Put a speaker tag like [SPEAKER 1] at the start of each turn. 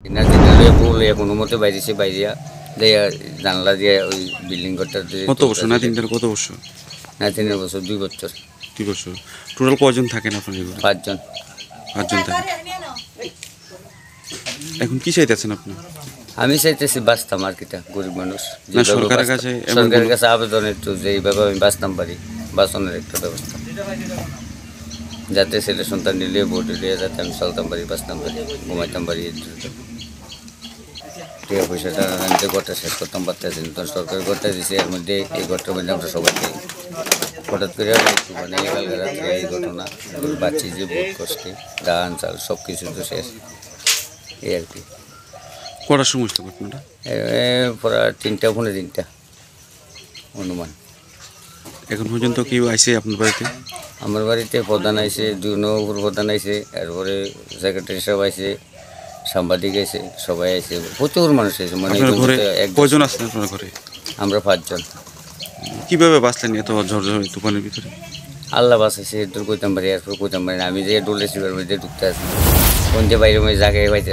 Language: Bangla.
[SPEAKER 1] না দিনে বলে কোনো মতে বাইরেছে বাইরিয়া যাইয়া জানলা দিয়ে ওই বিল্ডিং ঘরটা
[SPEAKER 2] কত বছর না তিনটার কত বছর
[SPEAKER 1] না 3 বছর 2 বছর
[SPEAKER 2] 2 বছর টোটাল কয়জন থাকেন আপনার এগুলো
[SPEAKER 1] 5 জন
[SPEAKER 2] থাকেন এখন কি চাইতেছেন আপনি
[SPEAKER 1] আমি চাইতেছি বাঁচতাম আর কিটা গরিব মানুষ
[SPEAKER 2] না সরকারের কাছে
[SPEAKER 1] সরকারের কাছে আবেদন একটু যে এইভাবে আমি বাঁচতাম পারি বাঁচানোর একটা ব্যবস্থা যাতে ছেলে সন্তান নিলে ভোট দিয়ে যাতে আমি চলতাম পারি বাঁচতাম পারি ঘুমাইতাম পারি টাকা পয়সাটা আনতে ঘরটা শেষ করতাম পারতেছি তখন সরকার ঘরটা দিছে এর মধ্যে এই ঘরটার মধ্যে আমরা সবাই হঠাৎ করে মানে কালকে রাত্রে এই ঘটনা বাচ্চি যে ভোট কষ্টে ধান চাল সব কিছু তো শেষ এই আর কি
[SPEAKER 2] করার সময় তো ঘটনাটা
[SPEAKER 1] পড়া 3টা 3:15 অনুমান
[SPEAKER 2] এখন পর্যন্ত কেউ আইছে আপনার বাড়িতে
[SPEAKER 1] আমার বাড়িতে প্রধান আইছে 2 নম্বর প্রধান আইছে এরপরে সেক্রেটারি সব আইছে সাংবাদিক আইছে সবাই আইছে প্রচুর মানুষ আইছে মানে
[SPEAKER 2] কয়জন আছেন আপনার ঘরে
[SPEAKER 1] আমরা 5 জন
[SPEAKER 2] কিভাবে বাঁচলেন এত ঝড় তুফানের ভিতরে
[SPEAKER 1] আল্লাহ বাঁচাইছে দূর কইতাম পারি এরপর কইতাম পারি আমি যে ডোলে সিবার মধ্যে ঢুকতে আছি কোন যে বাইরে জায়গায় পাইতে